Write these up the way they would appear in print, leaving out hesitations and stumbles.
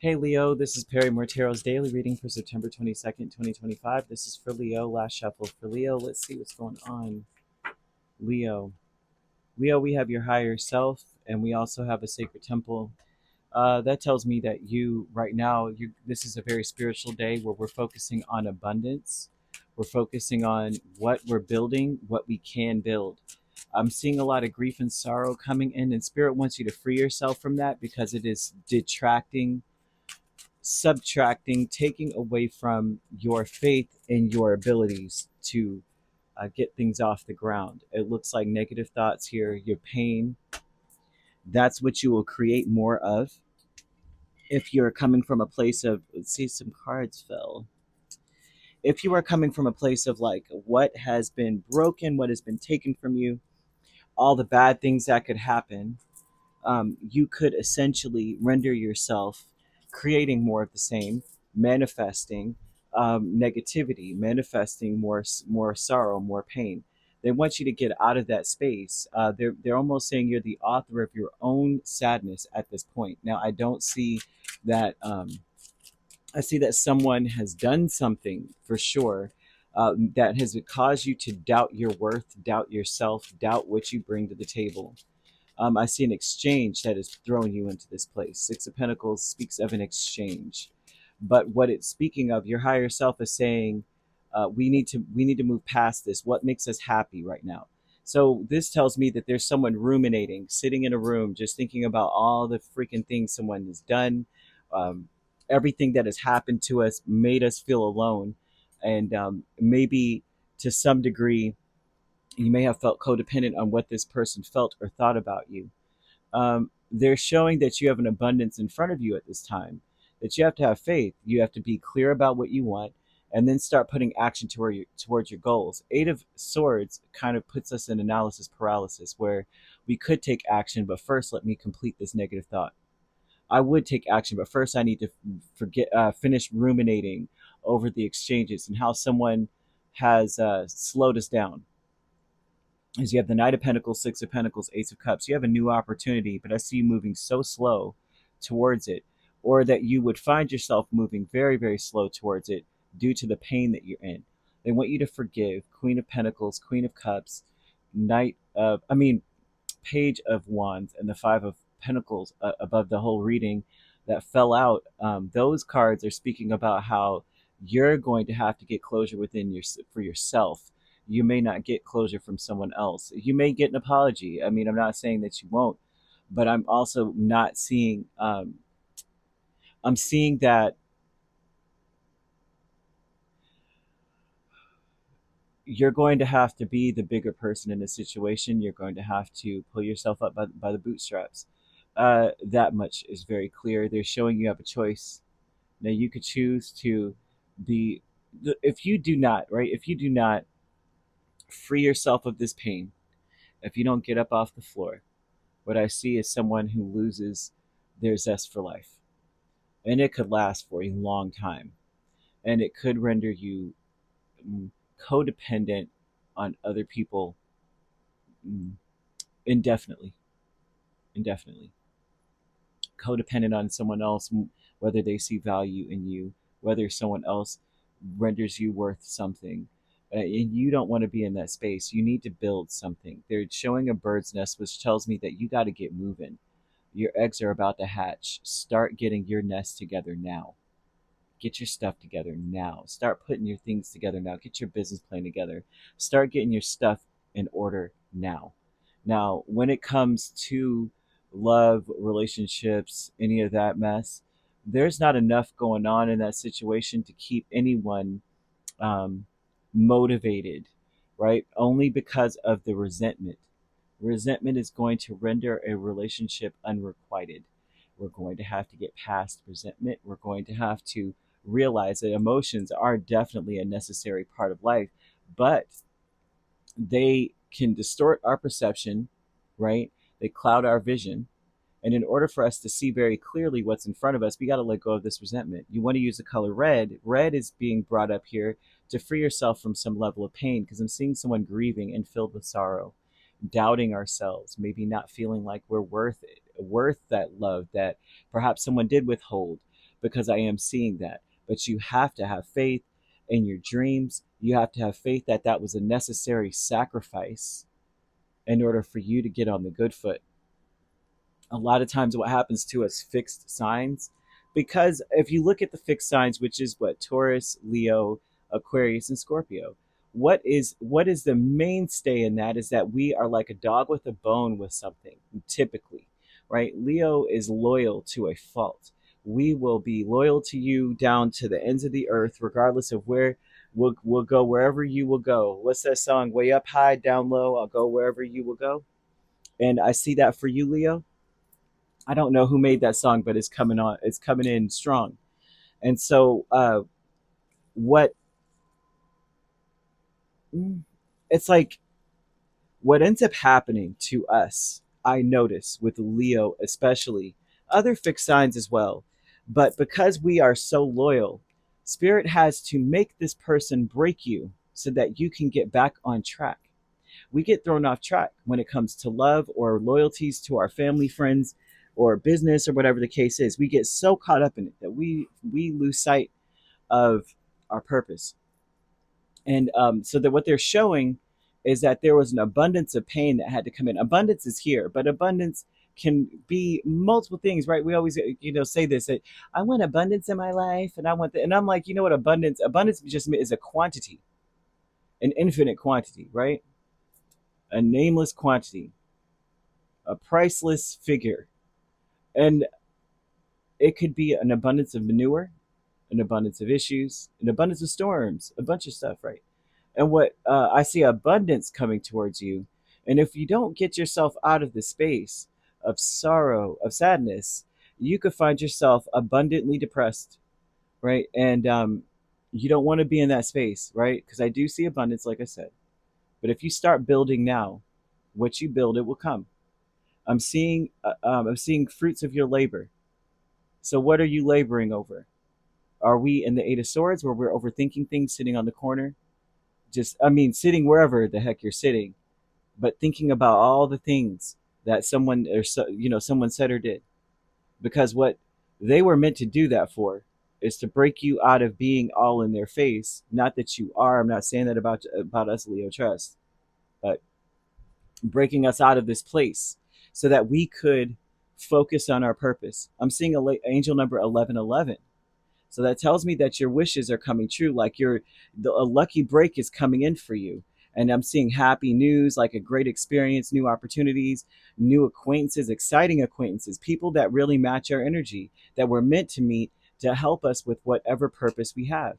Hey Leo, this is Perrymore Tarot's daily reading for September 22nd, 2025. This is for Leo, last shuffle for Leo. Let's see what's going on. Leo. Leo, we have your higher self and we also have a sacred temple. That tells me that you, right now, this is a very spiritual day where we're focusing on abundance. We're focusing on what we're building, what we can build. I'm seeing a lot of grief and sorrow coming in, and Spirit wants you to free yourself from that because it is detracting, subtracting, taking away from your faith and your abilities to get things off the ground. It looks like negative thoughts here, your pain, that's what you will create more of. If you're coming from a place of, let's see, some cards fell. If you are coming from a place of like what has been broken, what has been taken from you, all the bad things that could happen, you could essentially render yourself creating more of the same, manifesting negativity, manifesting more sorrow, more pain. They want you to get out of that space. They're almost saying you're the author of your own sadness at this point. Now, I don't see that. I see that someone has done something for sure that has caused you to doubt your worth, doubt yourself, doubt what you bring to the table. I see an exchange that is throwing you into this place. Six of Pentacles speaks of an exchange, but what it's speaking of, your higher self is saying, we need to move past this. What makes us happy right now? So this tells me that there's someone ruminating, sitting in a room, just thinking about all the freaking things someone has done, um, everything that has happened to us, made us feel alone, and maybe to some degree you may have felt codependent on what this person felt or thought about you. They're showing that you have an abundance in front of you at this time, that you have to have faith. You have to be clear about what you want and then start putting action towards your goals. Eight of Swords kind of puts us in analysis paralysis where we could take action, but first let me complete this negative thought. I would take action, but first I need to finish ruminating over the exchanges and how someone has slowed us down. Is you have the Knight of Pentacles, Six of Pentacles, Ace of Cups. You have a new opportunity, but I see you moving so slow towards it, or that you would find yourself moving very, very slow towards it due to the pain that you're in. They want you to forgive. Queen of Pentacles, Queen of Cups, Page of Wands, and the Five of Pentacles above the whole reading that fell out. Those cards are speaking about how you're going to have to get closure for yourself. You may not get closure from someone else. You may get an apology. I mean, I'm not saying that you won't, but I'm also not seeing. I'm seeing that you're going to have to be the bigger person in the situation. You're going to have to pull yourself up by the bootstraps. That much is very clear. They're showing you have a choice. Now you could choose to be. If you do not, right? If you do not free yourself of this pain, if you don't get up off the floor, what I see is someone who loses their zest for life. And it could last for a long time. And it could render you codependent on other people mm, indefinitely. Indefinitely. Codependent on someone else, whether they see value in you, whether someone else renders you worth something. And you don't want to be in that space. You need to build something. They're showing a bird's nest, which tells me that you got to get moving. Your eggs are about to hatch. Start getting your nest together now. Get your stuff together now. Start putting your things together now. Get your business plan together. Start getting your stuff in order now. Now, when it comes to love, relationships, any of that mess, there's not enough going on in that situation to keep anyone um, motivated, right? Only because of the resentment. Resentment is going to render a relationship unrequited. We're going to have to get past resentment. We're going to have to realize that emotions are definitely a necessary part of life, but they can distort our perception, right? They cloud our vision. And in order for us to see very clearly what's in front of us, we got to let go of this resentment. You want to use the color red. Red is being brought up here to free yourself from some level of pain because I'm seeing someone grieving and filled with sorrow, doubting ourselves, maybe not feeling like we're worth it, worth that love that perhaps someone did withhold. because I am seeing that. But you have to have faith in your dreams. You have to have faith that that was a necessary sacrifice in order for you to get on the good foot. A lot of times what happens to us fixed signs, because if you look at the fixed signs, which is what, Taurus, Leo, Aquarius, and Scorpio, what is the mainstay in that is that we are like a dog with a bone with something, typically, right? Leo is loyal to a fault. We will be loyal to you down to the ends of the earth, regardless of where. We'll go wherever you will go. What's that song? Way up high, down low, I'll go wherever you will go. And I see that for you, Leo. I don't know who made that song, but it's coming on. It's coming in strong. And so, what it's like, what ends up happening to us, I notice with Leo, especially other fixed signs as well. But because we are so loyal, Spirit has to make this person break you so that you can get back on track. We get thrown off track when it comes to love or loyalties to our family, friends, or business, or whatever the case is. We get so caught up in it that we lose sight of our purpose. And so that what they're showing is that there was an abundance of pain that had to come in. Abundance is here, but abundance can be multiple things, right? We always, say this, that I want abundance in my life, and I want that. And I'm like, you know what? Abundance just is a quantity, an infinite quantity, right? A nameless quantity, a priceless figure. And it could be an abundance of manure, an abundance of issues, an abundance of storms, a bunch of stuff, right? And what I see abundance coming towards you. And if you don't get yourself out of the space of sorrow, of sadness, you could find yourself abundantly depressed, right? And you don't want to be in that space, right? Because I do see abundance, like I said. But if you start building now, what you build, it will come. I'm seeing fruits of your labor. So what are you laboring over? Are we in the Eight of Swords, where we're overthinking things, sitting on the corner? Sitting wherever the heck you're sitting, but thinking about all the things that someone said or did, because what they were meant to do that for is to break you out of being all in their face. Not that you are. I'm not saying that about us, Leo. Trust, but breaking us out of this place so that we could focus on our purpose. I'm seeing angel number 1111. So that tells me that your wishes are coming true, like a lucky break is coming in for you. And I'm seeing happy news, like a great experience, new opportunities, new acquaintances, exciting acquaintances, people that really match our energy, that we're meant to meet to help us with whatever purpose we have.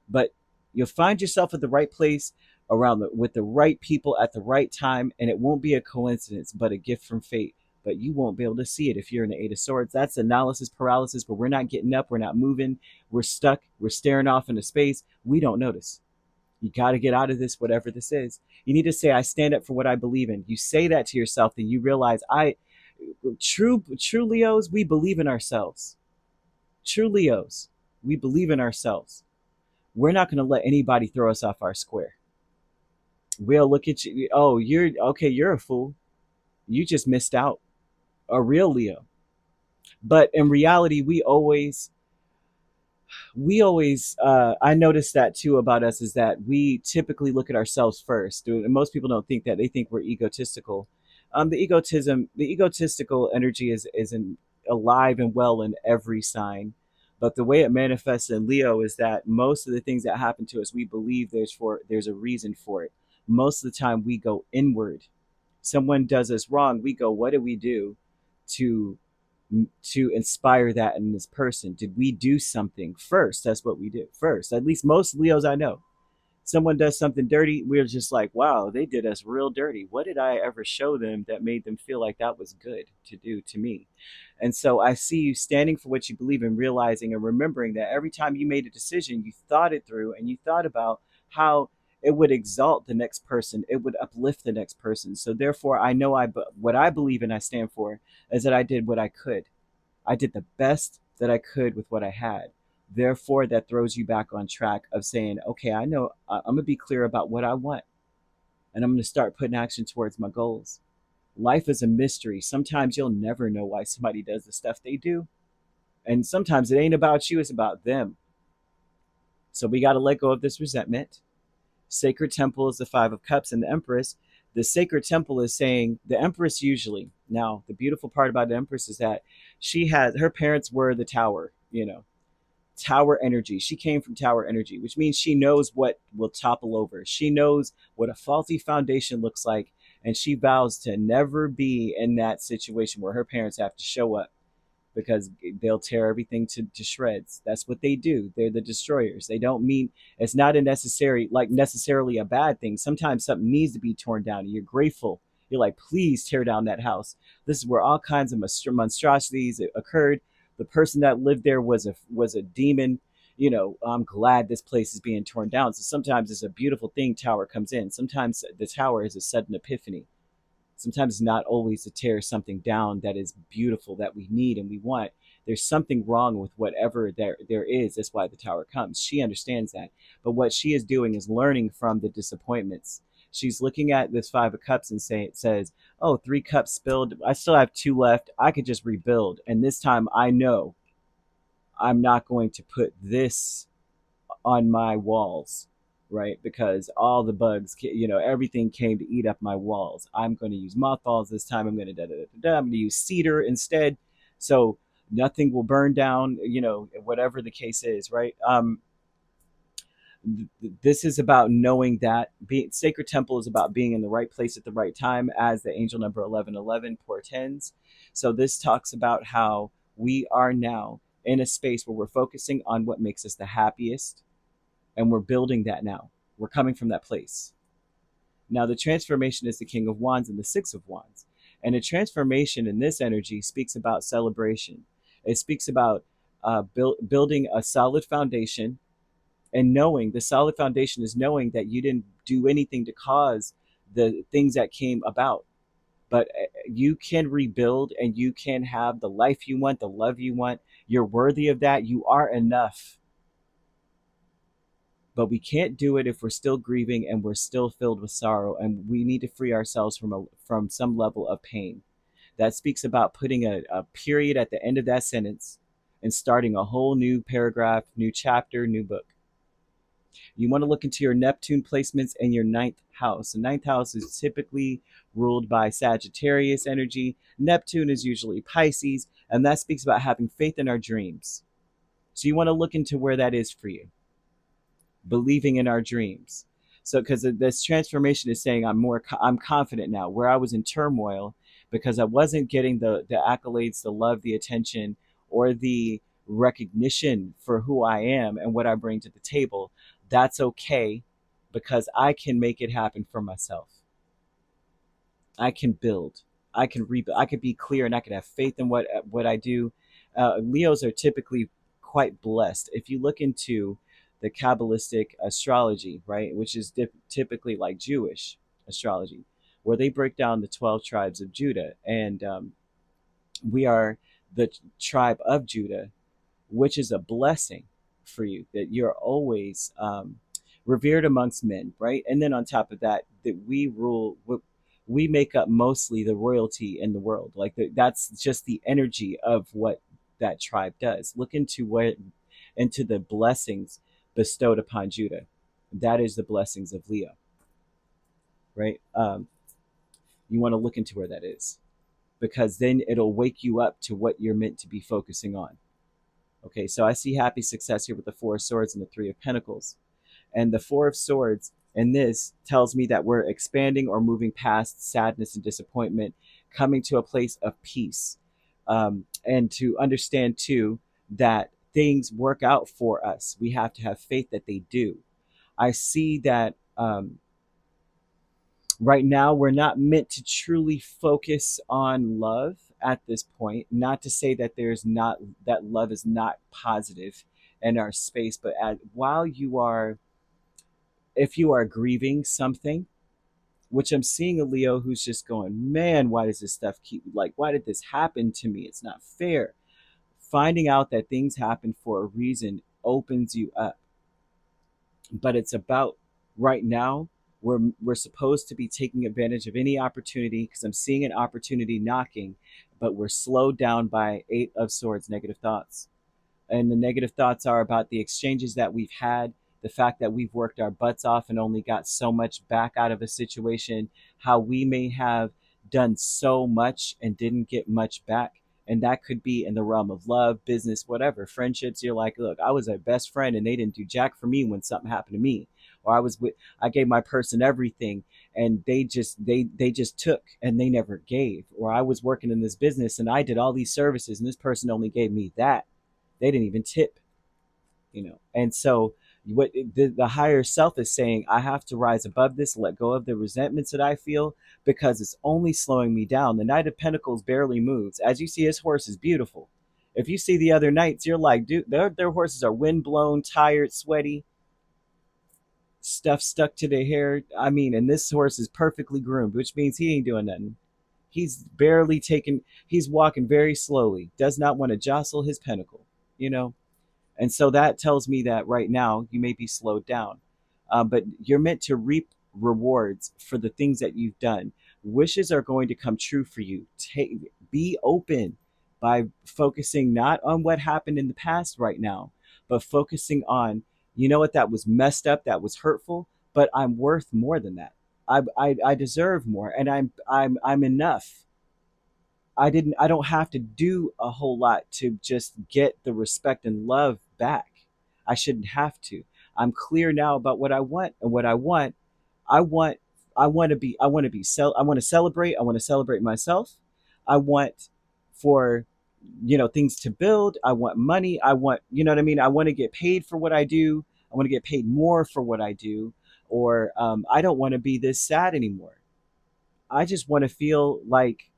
But you'll find yourself at the right place with the right people at the right time, and it won't be a coincidence, but a gift from fate. But you won't be able to see it if you're in the Eight of Swords. That's analysis paralysis, but we're not getting up, we're not moving, we're stuck, we're staring off into space. We don't notice. You got to get out of this, whatever this is. You need to say, I stand up for what I believe in. You say that to yourself, then you realize true Leos, we believe in ourselves. True Leos, we believe in ourselves. We're not going to let anybody throw us off our square. We'll look at you. Oh, you're a fool. You just missed out. A real Leo. But in reality, we always I noticed that too about us, is that we typically look at ourselves first. And most people don't think that. They think we're egotistical. The egotistical energy isn't alive and well in every sign, but the way it manifests in Leo is that most of the things that happen to us, we believe there's a reason for it. Most of the time we go inward. Someone does us wrong, we go, what did we do to inspire that in this person? Did we do something first? That's what we do first. At least most Leos I know. Someone does something dirty, we're just like, wow, they did us real dirty. What did I ever show them that made them feel like that was good to do to me? And so I see you standing for what you believe in, realizing and remembering that every time you made a decision, you thought it through, and you thought about how it would exalt the next person, it would uplift the next person. So therefore, I know what I believe in, I stand for, is that I did what I could. I did the best that I could with what I had. Therefore, that throws you back on track of saying, okay, I know I'm going to be clear about what I want, and I'm going to start putting action towards my goals. Life is a mystery. Sometimes you'll never know why somebody does the stuff they do. And sometimes it ain't about you, it's about them. So we got to let go of this resentment. Sacred temple is the Five of Cups and the Empress. The sacred temple is saying the Empress usually. Now, the beautiful part about the Empress is that she has her parents were the tower, tower energy. She came from tower energy, which means she knows what will topple over. She knows what a faulty foundation looks like, and she vows to never be in that situation where her parents have to show up because they'll tear everything to shreds. That's what they do. They're the destroyers. They don't mean it's not a necessarily a bad thing. Sometimes something needs to be torn down and you're grateful. You're like, please tear down that house. This is where all kinds of monstrosities occurred. The person that lived there was a demon. I'm glad this place is being torn down. So sometimes it's a beautiful thing. Tower comes in. Sometimes the tower is a sudden epiphany. Sometimes it's not always to tear something down that is beautiful that we need and we want. There's something wrong with whatever there is. That's why the tower comes. She understands that. But what she is doing is learning from the disappointments. She's looking at this Five of Cups and it says, oh, 3 cups spilled. I still have 2 left. I could just rebuild. And this time I know I'm not going to put this on my walls, right? Because all the bugs, everything came to eat up my walls. I'm going to use mothballs this time. I'm going to I'm going to use cedar instead, so nothing will burn down. Whatever the case is, right? This is about knowing that being sacred temple is about being in the right place at the right time, as the angel number 1111 portends. So this talks about how we are now in a space where we're focusing on what makes us the happiest, and we're building that now. We're coming from that place. Now, the transformation is the King of Wands and the Six of Wands. And a transformation in this energy speaks about celebration. It speaks about building a solid foundation, and knowing the solid foundation is knowing that you didn't do anything to cause the things that came about. But you can rebuild and you can have the life you want, the love you want. You're worthy of that. You are enough. But we can't do it if we're still grieving and we're still filled with sorrow, and we need to free ourselves from some level of pain. That speaks about putting a period at the end of that sentence and starting a whole new paragraph, new chapter, new book. You want to look into your Neptune placements in your ninth house. The ninth house is typically ruled by Sagittarius energy. Neptune is usually Pisces, and that speaks about having faith in our dreams. So you want to look into where that is for you. Believing in our dreams. So because this transformation is saying I'm confident now, where I was in turmoil because I wasn't getting the accolades, the love, the attention, or the recognition for who I am and what I bring to the table. That's okay, because I can make it happen for myself. I can build. I can rebuild. I could be clear, and I can have faith in what I do. Leos are typically quite blessed. If you look into the Kabbalistic astrology, right, which is typically like Jewish astrology, where they break down the 12 tribes of Judah, and we are the tribe of Judah, which is a blessing for you, that you're always revered amongst men, right? And then on top of that, that we rule, we make up mostly the royalty in the world. Like that's just the energy of what that tribe does. Look into the blessings bestowed upon Judah. That is the blessings of Leo, right? You want to look into where that is, because then it'll wake you up to what you're meant to be focusing on. Okay, so I see happy success here with the Four of Swords and the Three of Pentacles. And the Four of Swords in this tells me that we're expanding or moving past sadness and disappointment, coming to a place of peace. And to understand, too, that things work out for us. We have to have faith that they do. I see that right now we're not meant to truly focus on love at this point. Not to say that that love is not positive in our space, but while if you are grieving something, which I'm seeing a Leo who's just going, man, why does this stuff why did this happen to me? It's not fair. Finding out that things happen for a reason opens you up. But it's about right now We're supposed to be taking advantage of any opportunity, because I'm seeing an opportunity knocking, but we're slowed down by Eight of Swords, negative thoughts. And the negative thoughts are about the exchanges that we've had, the fact that we've worked our butts off and only got so much back out of a situation, how we may have done so much and didn't get much back. And that could be in the realm of love, business, whatever. Friendships, you're like, look, I was a best friend and they didn't do jack for me when something happened to me. Or I gave my person everything and they just took and they never gave. Or I was working in this business and I did all these services and this person only gave me that. They didn't even tip, And so what the higher self is saying, I have to rise above this, let go of the resentments that I feel, because it's only slowing me down. The Knight of Pentacles barely moves. As you see, his horse is beautiful. If you see the other knights, you're like, dude, their horses are windblown, tired, sweaty, stuff stuck to their hair. I mean, and this horse is perfectly groomed, which means he ain't doing nothing. He's walking very slowly, does not want to jostle his pentacle, you know? And so that tells me that right now you may be slowed down, but you're meant to reap rewards for the things that you've done. Wishes are going to come true for you. Be open by focusing not on what happened in the past right now, but focusing on, you know what, that was messed up, that was hurtful, but I'm worth more than that. I deserve more, and I'm enough. I don't have to do a whole lot to just get the respect and love back. I shouldn't have to. I'm clear now about what I want, and what I want I want to celebrate. I want to celebrate myself. I want for things to build. I want money. I want, you know what I mean? I want to get paid for what I do. I want to get paid more for what I do. Or I don't want to be this sad anymore. I just want to feel like,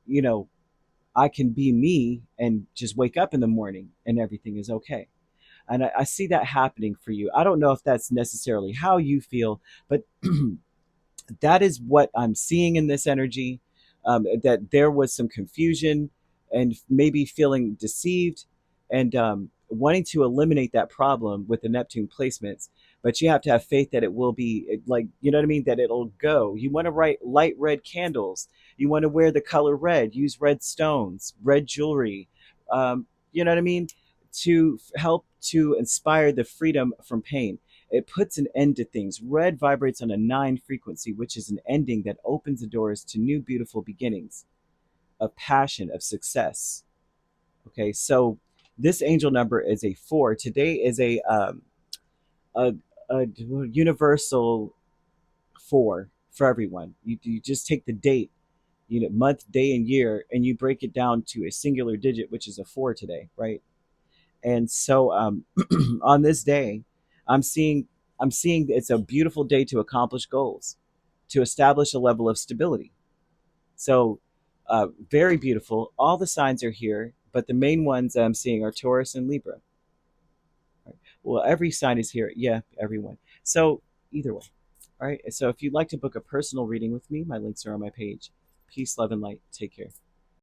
you know, I can be me and just wake up in the morning and everything is okay. And I see that happening for you. I don't know if that's necessarily how you feel, but that is what I'm seeing in this energy. That there was some confusion and maybe feeling deceived, and wanting to eliminate that problem with the Neptune placements. But you have to have faith that it will be, like, you know what I mean, that it'll go. You want to write light red candles. You want to wear the color red. Use red stones, red jewelry. You know what I mean, to help to inspire the freedom from pain. It puts an end to things. Red vibrates on a 9 frequency, which is an ending that opens the doors to new, beautiful beginnings of passion, of success. Okay, so this angel number is a 4. Today is a, a universal 4 for everyone. You just take the date, month, day, and year, and you break it down to a singular digit, which is a 4 today, right? And so on this day, I'm seeing I'm seeing it's a beautiful day to accomplish goals, to establish a level of stability. So very beautiful. All the signs are here, but the main ones I'm seeing are Taurus and Libra. Right. Well, every sign is here. Yeah, everyone. So either way. All right. So if you'd like to book a personal reading with me, my links are on my page. Peace, love, and light. Take care.